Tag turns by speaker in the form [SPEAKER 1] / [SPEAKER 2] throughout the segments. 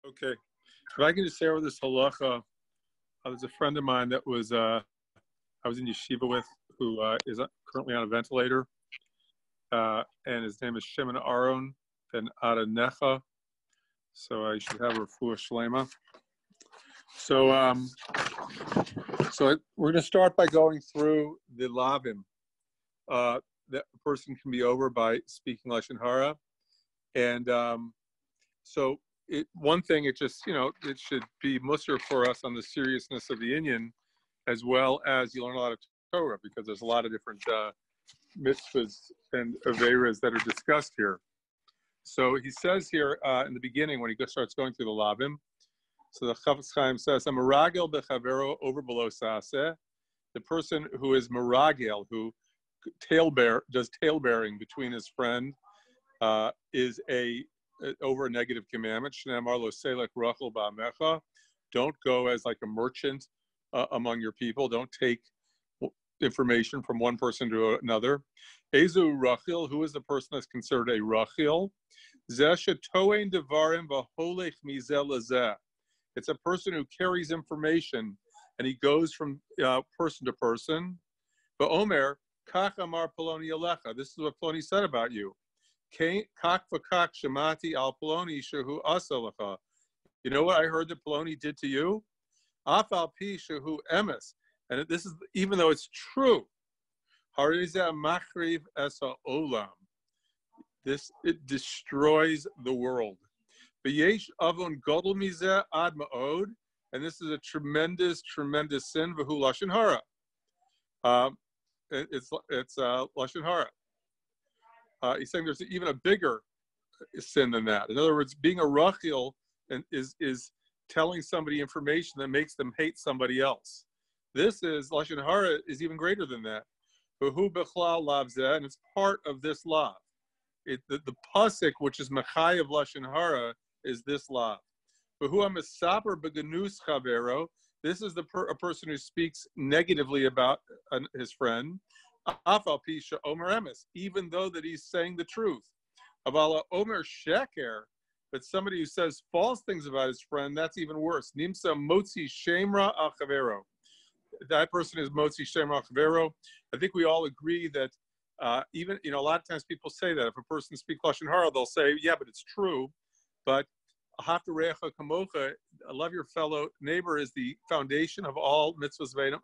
[SPEAKER 1] Okay. If I can just share with this halacha, there's a friend of mine that was I was in yeshiva with, who is currently on a ventilator, and his name is Shimon Aron ben Adanecha. So I should have a refuah shlema. So we're going to start by going through the lavim that a person can be over by speaking Lashon Hara, and one thing, it just, it should be musar for us on the seriousness of the inyan, as well as you learn a lot of Torah, because there's a lot of different mitzvahs and averas that are discussed here. So he says here in the beginning, when he starts going through the lavim, so the Chafetz Chaim says, "A meragel bechavero over below saseh." The person who is meragel, who does tailbearing between his friend, is over a negative commandment. Shneimar lo selek rachel ba'amecha. Don't go as like a merchant among your people. Don't take information from one person to another. Ezu rachil, who is the person that's considered a rachil? Zeh shetoen devarim v'holech mizeh lezeh. It's a person who carries information and he goes from person to person. But Omer, kach amar Poloni alecha. This is what Poloni said about you. Kach v'kach shemati al Poloni shehu asa lecha. You know what I heard that Poloni did to you? Af al pi shehu emes. And this is, even though it's true, harizeh machriv es ha'olam. It destroys the world. V'yesh avon gadol mizeh ad ma'od. And this is a tremendous, tremendous sin. V'hu Lashon Hara. It's Lashon Hara. He's saying there's even a bigger sin than that. In other words, being a rachil is telling somebody information that makes them hate somebody else. This is Lashon Hara is even greater than that. V'hu bechlal lav zeh, and it's part of this lav. The pasuk, which is mechai of Lashon Hara, is this lav. V'hu ha'mesaper b'ganus chavero. This is a person who speaks negatively about his friend. Afal pisha omer emes, even though that he's saying the truth. Avala omer sheker, but somebody who says false things about his friend, that's even worse. Nimsa motzi shemra al chavero. That person is motzi shemra al chavero. I think we all agree that even, a lot of times people say that if a person speaks Lashon Hara, they'll say, yeah, but it's true. But Ahavta re'echa kamocha, love your fellow neighbor, is the foundation of all mitzvahs ve'adam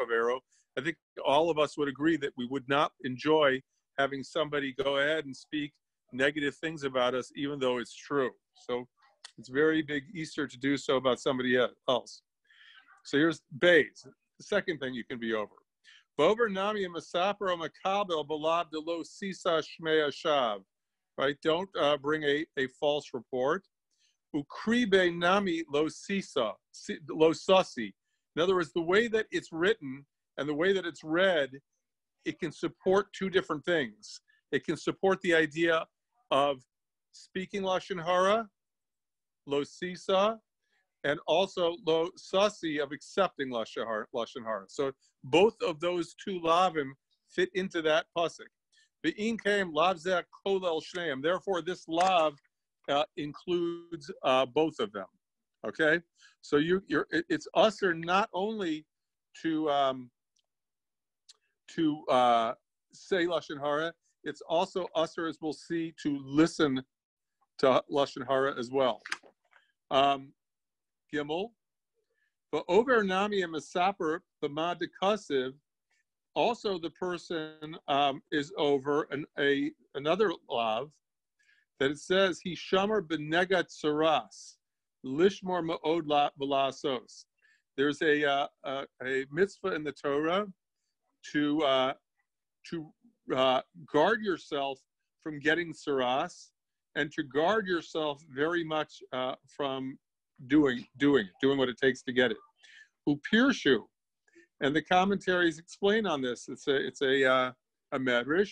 [SPEAKER 1] chavero. I think all of us would agree that we would not enjoy having somebody go ahead and speak negative things about us, even though it's true. So it's very big Easter to do so about somebody else. So here's Bays, the second thing you can be over. Bover nami masaper makabel balab de lo sisa shmei ashav. Right? Don't bring a false report. Ukribe nami lo sisa, lo sasi. In other words, the way that it's written and the way that it's read, it can support two different things. It can support the idea of speaking Lashon Hara, lo sisa, and also lo sasi, of accepting Lashon Hara. So both of those two lavim fit into that pasuk. Ve'in kaim lav zeh kolel shneim. Therefore, this lav includes both of them. Okay, so it's usher not only to say Lashon Hara, it's also usher, as we'll see, to listen to Lashon Hara as well. Gimel, but over nami and masaper b'ma dekasiv. Also, the person is over another lav that it says he shamar b'negat saras lishmor ma'od v'lasos. There's a mitzvah in the Torah to guard yourself from getting saras, and to guard yourself very much from doing what it takes to get it. Upirshu, and the commentaries explain on this. It's a medrash.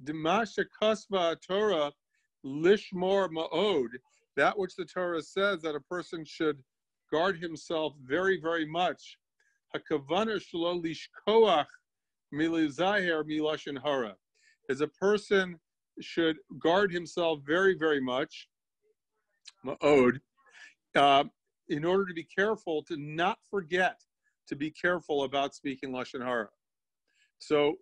[SPEAKER 1] Dimasha kasva Torah lishmor ma'od. That which the Torah says that a person should guard himself very, very much. Hakavana shelo lishkoach milizaher milashon hara. As a person should guard himself very, very much. Ma'od. in order to be careful, to not forget to be careful about speaking Lashon Hara. So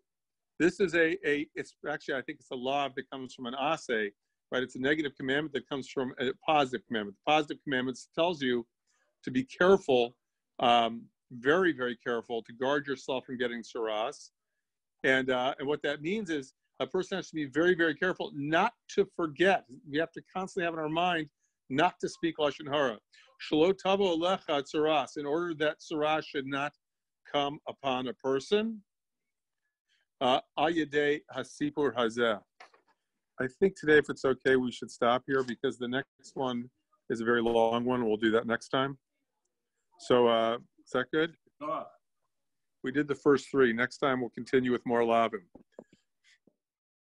[SPEAKER 1] this is it's actually, I think it's a law that comes from an aseh, right? It's a negative commandment that comes from a positive commandment. The positive commandment tells you to be careful, very, very careful, to guard yourself from getting saras. And what that means is a person has to be very, very careful not to forget. We have to constantly have in our mind not to speak Lashon Hara. Shelo tavo alecha saras, in order that saras should not come upon a person. Ayadei hasipur hazeh. I think today, if it's okay, we should stop here because the next one is a very long one. We'll do that next time. So is that good? We did the first three. Next time we'll continue with more lavim.